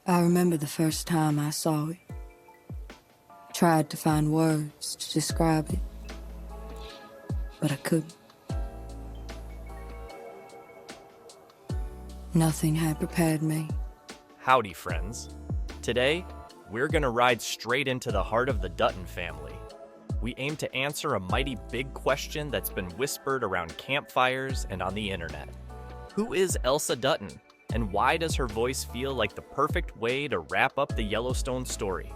I remember the first time I saw it. Tried to find words to describe it, but I couldn't. Nothing had prepared me. Howdy, friends. Today, we're gonna ride straight into the heart of the Dutton family. We aim to answer a mighty big question that's been whispered around campfires and on the internet. Who is Elsa Dutton, and why does her voice feel like the perfect way to wrap up the Yellowstone story?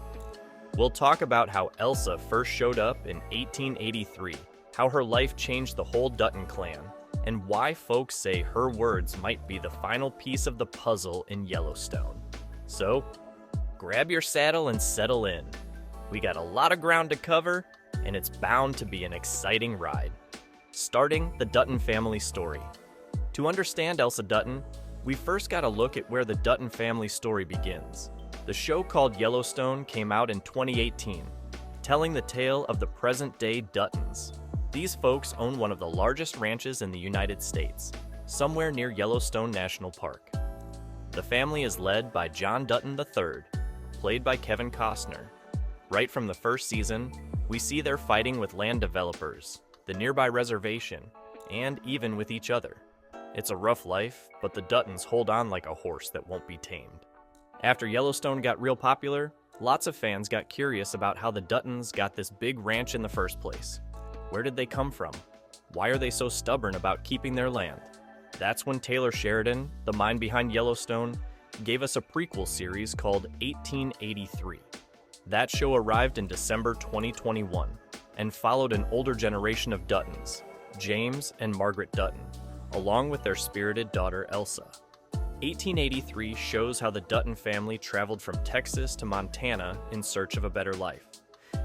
We'll talk about how Elsa first showed up in 1883, how her life changed the whole Dutton clan, and why folks say her words might be the final piece of the puzzle in Yellowstone. So, grab your saddle and settle in. We got a lot of ground to cover, and it's bound to be an exciting ride. Starting the Dutton family story. To understand Elsa Dutton, we first got to look at where the Dutton family story begins. The show called Yellowstone came out in 2018, telling the tale of the present-day Duttons. These folks own one of the largest ranches in the United States, somewhere near Yellowstone National Park. The family is led by John Dutton III, played by Kevin Costner. Right from the first season, we see their fighting with land developers, the nearby reservation, and even with each other. It's a rough life, but the Duttons hold on like a horse that won't be tamed. After Yellowstone got real popular, lots of fans got curious about how the Duttons got this big ranch in the first place. Where did they come from? Why are they so stubborn about keeping their land? That's when Taylor Sheridan, the mind behind Yellowstone, gave us a prequel series called 1883. That show arrived in December 2021 and followed an older generation of Duttons, James and Margaret Dutton, along with their spirited daughter Elsa. 1883 shows how the Dutton family traveled from Texas to Montana in search of a better life.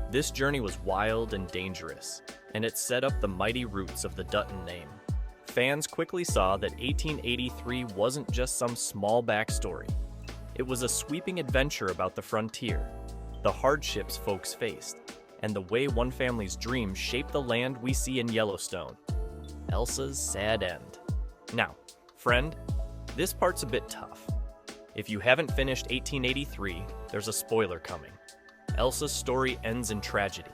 This journey was wild and dangerous, and it set up the mighty roots of the Dutton name. Fans quickly saw that 1883 wasn't just some small backstory. It was a sweeping adventure about the frontier, the hardships folks faced, and the way one family's dreams shaped the land we see in Yellowstone. Elsa's sad end. Now, friend, this part's a bit tough. If you haven't finished 1883, there's a spoiler coming. Elsa's story ends in tragedy.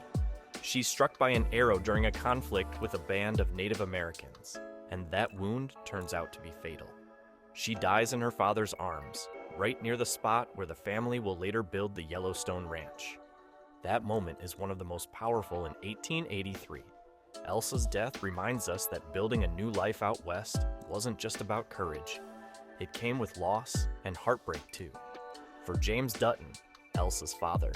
She's struck by an arrow during a conflict with a band of Native Americans, and that wound turns out to be fatal. She dies in her father's arms, right near the spot where the family will later build the Yellowstone Ranch. That moment is one of the most powerful in 1883. Elsa's death reminds us that building a new life out west wasn't just about courage. It came with loss and heartbreak too. For James Dutton, Elsa's father,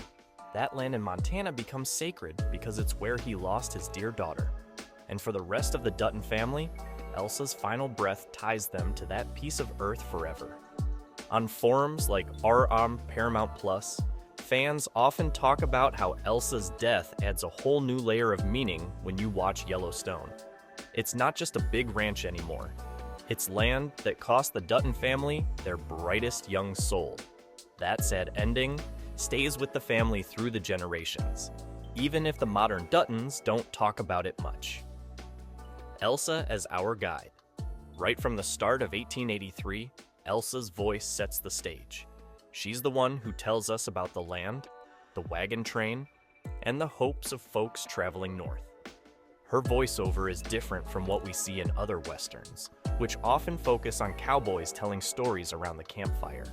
that land in Montana becomes sacred because it's where he lost his dear daughter. And for the rest of the Dutton family, Elsa's final breath ties them to that piece of earth forever. On forums like r/m Paramount Plus, fans often talk about how Elsa's death adds a whole new layer of meaning when you watch Yellowstone. It's not just a big ranch anymore. It's land that cost the Dutton family their brightest young soul. That sad ending stays with the family through the generations, even if the modern Duttons don't talk about it much. Elsa as our guide. Right from the start of 1883, Elsa's voice sets the stage. She's the one who tells us about the land, the wagon train, and the hopes of folks traveling north. Her voiceover is different from what we see in other westerns, which often focus on cowboys telling stories around the campfire.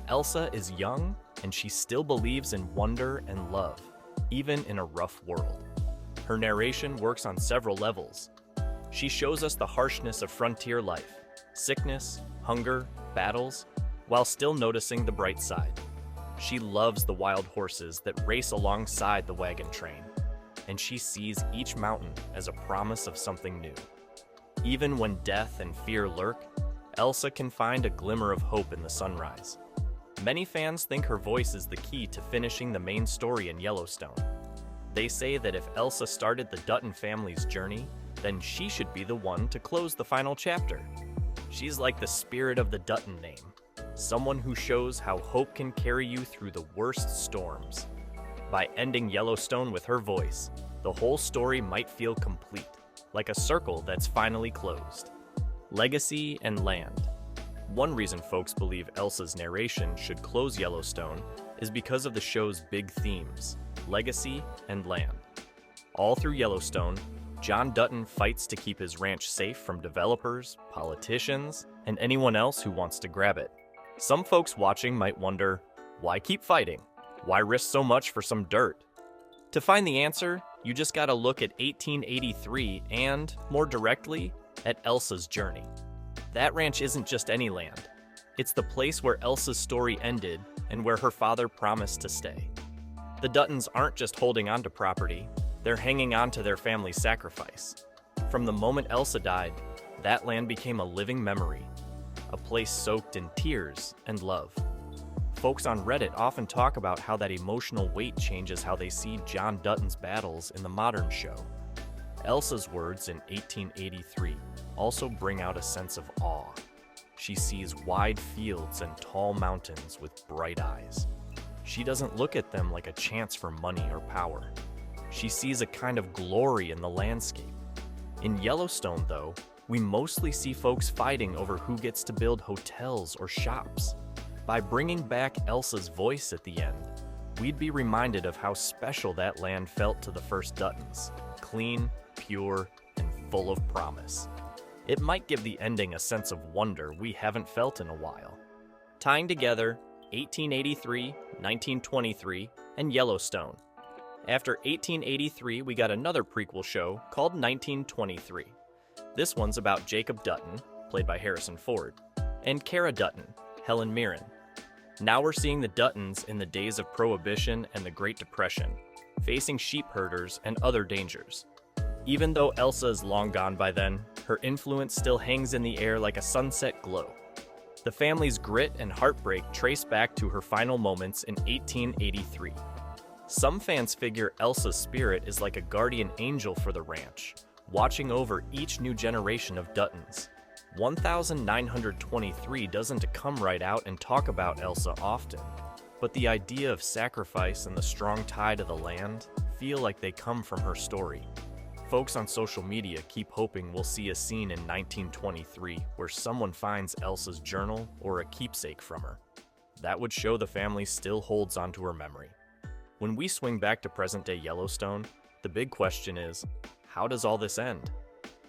Elsa is young, and she still believes in wonder and love, even in a rough world. Her narration works on several levels. She shows us the harshness of frontier life, sickness, hunger, battles, while still noticing the bright side. She loves the wild horses that race alongside the wagon train, and she sees each mountain as a promise of something new. Even when death and fear lurk, Elsa can find a glimmer of hope in the sunrise. Many fans think her voice is the key to finishing the main story in Yellowstone. They say that if Elsa started the Dutton family's journey, then she should be the one to close the final chapter. She's like the spirit of the Dutton name, someone who shows how hope can carry you through the worst storms. By ending Yellowstone with her voice, the whole story might feel complete, like a circle that's finally closed. Legacy and land. One reason folks believe Elsa's narration should close Yellowstone is because of the show's big themes, legacy and land. All through Yellowstone, John Dutton fights to keep his ranch safe from developers, politicians, and anyone else who wants to grab it. Some folks watching might wonder, why keep fighting? Why risk so much for some dirt? To find the answer, you just gotta look at 1883 and, more directly, at Elsa's journey. That ranch isn't just any land. It's the place where Elsa's story ended and where her father promised to stay. The Duttons aren't just holding on to property, they're hanging on to their family's sacrifice. From the moment Elsa died, that land became a living memory, a place soaked in tears and love. Folks on Reddit often talk about how that emotional weight changes how they see John Dutton's battles in the modern show. Elsa's words in 1883 also bring out a sense of awe. She sees wide fields and tall mountains with bright eyes. She doesn't look at them like a chance for money or power. She sees a kind of glory in the landscape. In Yellowstone, though, we mostly see folks fighting over who gets to build hotels or shops. By bringing back Elsa's voice at the end, we'd be reminded of how special that land felt to the first Duttons, clean, pure, and full of promise. It might give the ending a sense of wonder we haven't felt in a while. Tying together 1883, 1923, and Yellowstone. After 1883, we got another prequel show called 1923. This one's about Jacob Dutton, played by Harrison Ford, and Cara Dutton, Helen Mirren. Now we're seeing the Duttons in the days of Prohibition and the Great Depression, facing sheep herders and other dangers. Even though Elsa is long gone by then, her influence still hangs in the air like a sunset glow. The family's grit and heartbreak trace back to her final moments in 1883. Some fans figure Elsa's spirit is like a guardian angel for the ranch, watching over each new generation of Duttons. 1923 doesn't come right out and talk about Elsa often, but the idea of sacrifice and the strong tie to the land feel like they come from her story. Folks on social media keep hoping we'll see a scene in 1923 where someone finds Elsa's journal or a keepsake from her. That would show the family still holds onto her memory. When we swing back to present-day Yellowstone, the big question is, how does all this end?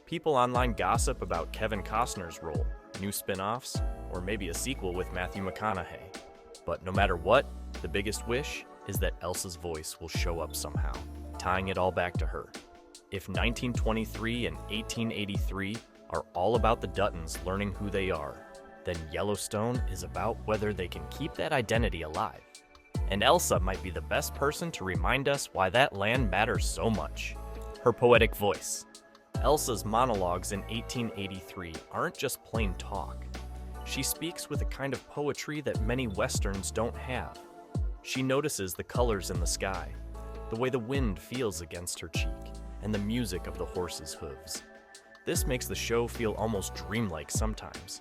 People online gossip about Kevin Costner's role, new spin-offs, or maybe a sequel with Matthew McConaughey. But no matter what, the biggest wish is that Elsa's voice will show up somehow, tying it all back to her. If 1923 and 1883 are all about the Duttons learning who they are, then Yellowstone is about whether they can keep that identity alive. And Elsa might be the best person to remind us why that land matters so much. Her poetic voice. Elsa's monologues in 1883 aren't just plain talk. She speaks with a kind of poetry that many Westerns don't have. She notices the colors in the sky, the way the wind feels against her cheek, and the music of the horse's hooves. This makes the show feel almost dreamlike sometimes.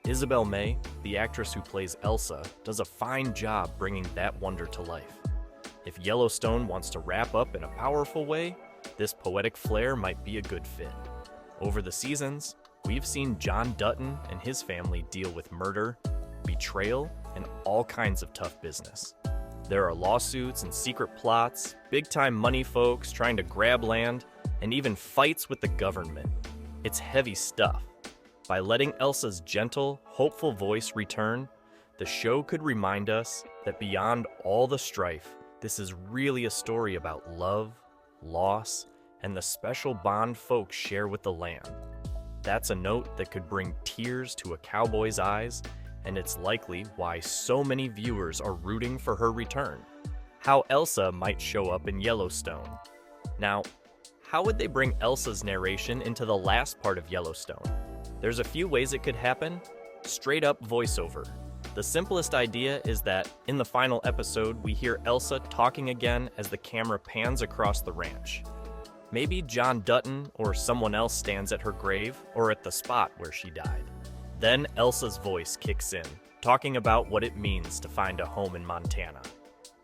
Isabel May, the actress who plays Elsa, does a fine job bringing that wonder to life. If Yellowstone wants to wrap up in a powerful way, this poetic flair might be a good fit. Over the seasons, we've seen John Dutton and his family deal with murder, betrayal, and all kinds of tough business. There are lawsuits and secret plots, big-time money folks trying to grab land, and even fights with the government. It's heavy stuff. By letting Elsa's gentle, hopeful voice return, the show could remind us that beyond all the strife, this is really a story about love, loss, and the special bond folks share with the land. That's a note that could bring tears to a cowboy's eyes, and it's likely why so many viewers are rooting for her return. How Elsa might show up in Yellowstone. Now, how would they bring Elsa's narration into the last part of Yellowstone? There's a few ways it could happen. Straight up voiceover. The simplest idea is that in the final episode, we hear Elsa talking again as the camera pans across the ranch. Maybe John Dutton or someone else stands at her grave or at the spot where she died. Then Elsa's voice kicks in, talking about what it means to find a home in Montana.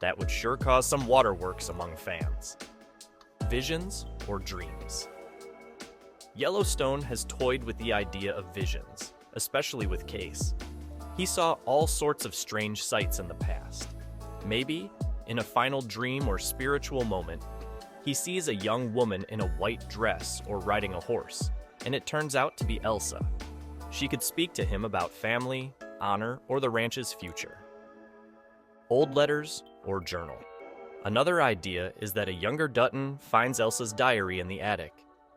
That would sure cause some waterworks among fans. Visions or dreams? Yellowstone has toyed with the idea of visions, especially with Case. He saw all sorts of strange sights in the past. Maybe, in a final dream or spiritual moment, he sees a young woman in a white dress or riding a horse, and it turns out to be Elsa. She could speak to him about family, honor, or the ranch's future. Old letters or journal. Another idea is that a younger Dutton finds Elsa's diary in the attic.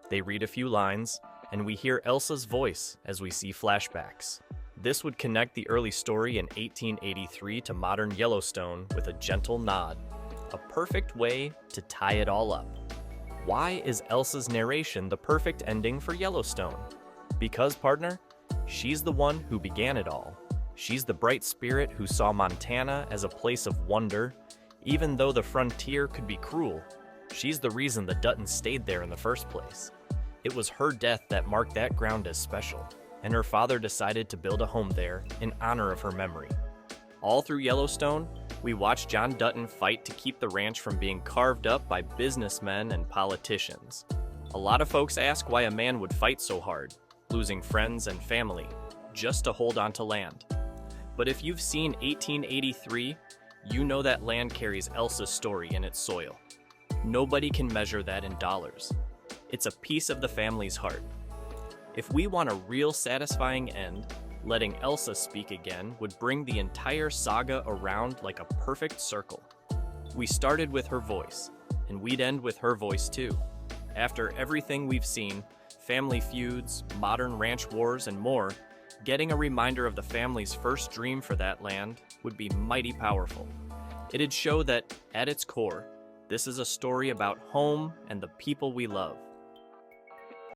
They read a few lines, and we hear Elsa's voice as we see flashbacks. This would connect the early story in 1883 to modern Yellowstone with a gentle nod. A perfect way to tie it all up. Why is Elsa's narration the perfect ending for Yellowstone? Because, partner, she's the one who began it all. She's the bright spirit who saw Montana as a place of wonder. Even though the frontier could be cruel, she's the reason the Duttons stayed there in the first place. It was her death that marked that ground as special, and her father decided to build a home there in honor of her memory. All through Yellowstone, we watch John Dutton fight to keep the ranch from being carved up by businessmen and politicians. A lot of folks ask why a man would fight so hard, losing friends and family, just to hold on to land. But if you've seen 1883, you know that land carries Elsa's story in its soil. Nobody can measure that in dollars. It's a piece of the family's heart. If we want a real satisfying end, letting Elsa speak again would bring the entire saga around like a perfect circle. We started with her voice, and we'd end with her voice too. After everything we've seen, family feuds, modern ranch wars, and more, getting a reminder of the family's first dream for that land would be mighty powerful. It'd show that, at its core, this is a story about home and the people we love.